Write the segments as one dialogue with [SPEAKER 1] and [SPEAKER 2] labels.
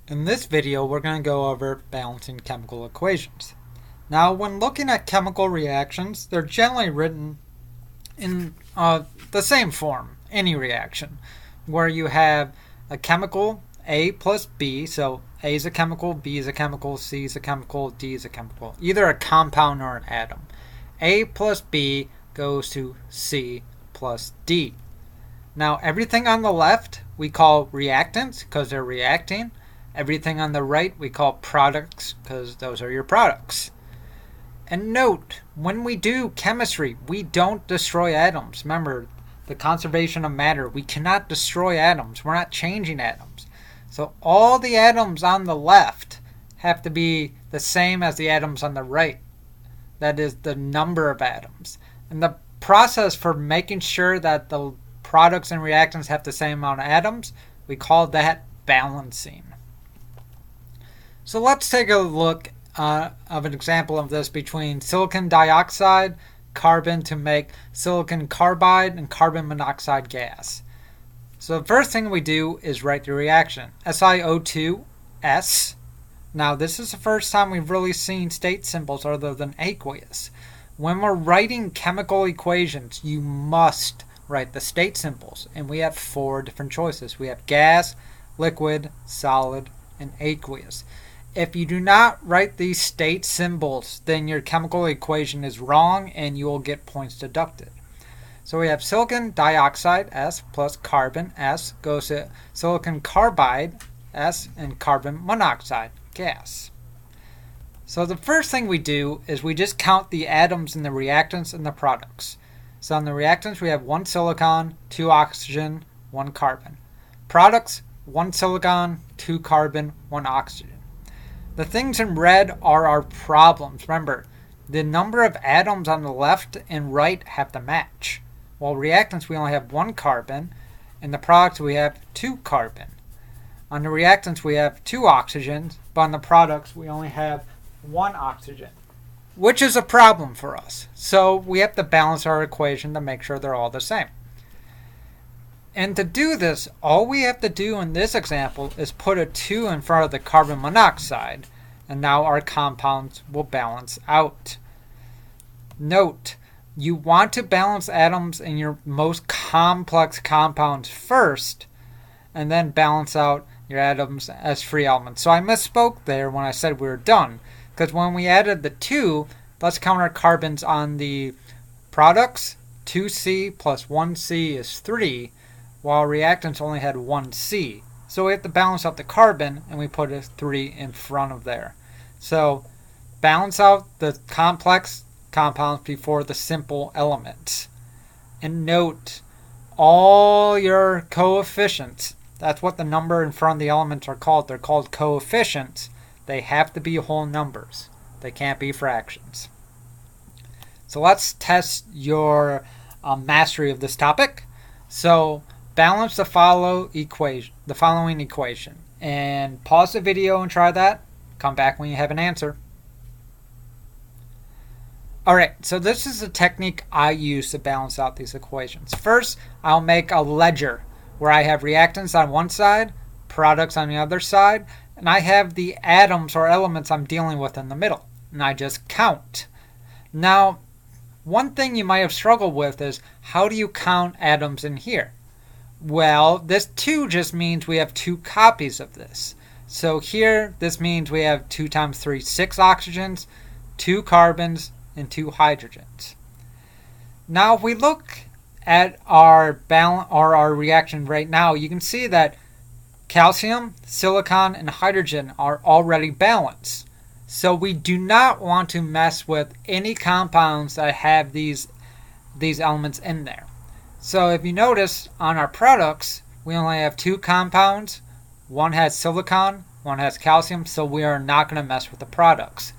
[SPEAKER 1] In this video, we're going to go over balancing chemical equations. Now, when looking at chemical reactions, they're generally written in the same form, any reaction, where you have a chemical A plus B, so A is a chemical, B is a chemical, C is a chemical, D is a chemical, either a compound or an atom. A plus B goes to C plus D. Now, everything on the left we call reactants because they're reacting. Everything on the right we call products because those are your products. And note, when we do chemistry, we don't destroy atoms. Remember, the conservation of matter, we cannot destroy atoms. We're not changing atoms. So all the atoms on the left have to be the same as the atoms on the right. That is the number of atoms. And the process for making sure that the products and reactants have the same amount of atoms, we call that balancing. So let's take a look of an example of this between silicon dioxide, carbon to make silicon carbide, and carbon monoxide gas. So the first thing we do is write the reaction. SiO2S. Now this is the first time we've really seen state symbols other than aqueous. When we're writing chemical equations, you must write the state symbols. And we have 4 different choices. We have gas, liquid, solid, and aqueous. If you do not write these state symbols, then your chemical equation is wrong and you will get points deducted. So we have silicon dioxide, S, plus carbon, S, goes to silicon carbide, S, and carbon monoxide, gas. So the first thing we do is we just count the atoms in the reactants and the products. So in the reactants we have 1 silicon, 2 oxygen, 1 carbon. Products, 1 silicon, 2 carbon, 1 oxygen. The things in red are our problems. Remember, the number of atoms on the left and right have to match. While reactants, we only have 1 carbon. In the products, we have 2 carbon. On the reactants, we have 2 oxygens. But on the products, we only have 1 oxygen, which is a problem for us. So we have to balance our equation to make sure they're all the same. And to do this, all we have to do in this example is put a 2 in front of the carbon monoxide, and now our compounds will balance out. Note, you want to balance atoms in your most complex compounds first, and then balance out your atoms as free elements. So I misspoke there when I said we were done, because when we added the 2, let's count our carbons on the products. 2C plus 1C is 3. While reactants only had 1C. So we have to balance out the carbon, and we put a 3 in front of there. So balance out the complex compounds before the simple elements. And note, all your coefficients, that's what the number in front of the elements are called. They're called coefficients. They have to be whole numbers. They can't be fractions. So let's test your mastery of this topic. So balance the following equation, and pause the video and try that. Come back when you have an answer. Alright, so this is the technique I use to balance out these equations. First, I'll make a ledger where I have reactants on one side, products on the other side, and I have the atoms or elements I'm dealing with in the middle, and I just count. Now, one thing you might have struggled with is, how do you count atoms in here? Well, this 2 just means we have 2 copies of this. So here, this means we have 2 times 3, 6 oxygens, 2 carbons, and 2 hydrogens. Now, if we look at our reaction right now, you can see that calcium, silicon, and hydrogen are already balanced. So we do not want to mess with any compounds that have these elements in there. So if you notice on our products, we only have 2 compounds. One has silicon, one has calcium, so we are not going to mess with the products.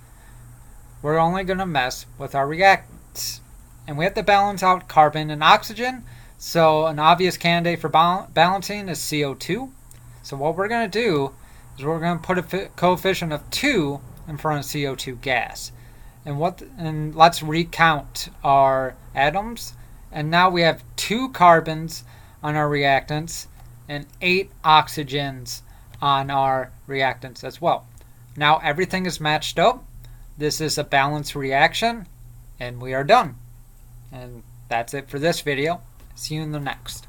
[SPEAKER 1] We're only going to mess with our reactants. And we have to balance out carbon and oxygen. So an obvious candidate for balancing is CO2. So what we're going to do is we're going to put a coefficient of 2 in front of CO2 gas. And let's recount our atoms. And now we have 2 carbons on our reactants and 8 oxygens on our reactants as well. Now everything is matched up. This is a balanced reaction, and we are done. And that's it for this video. See you in the next.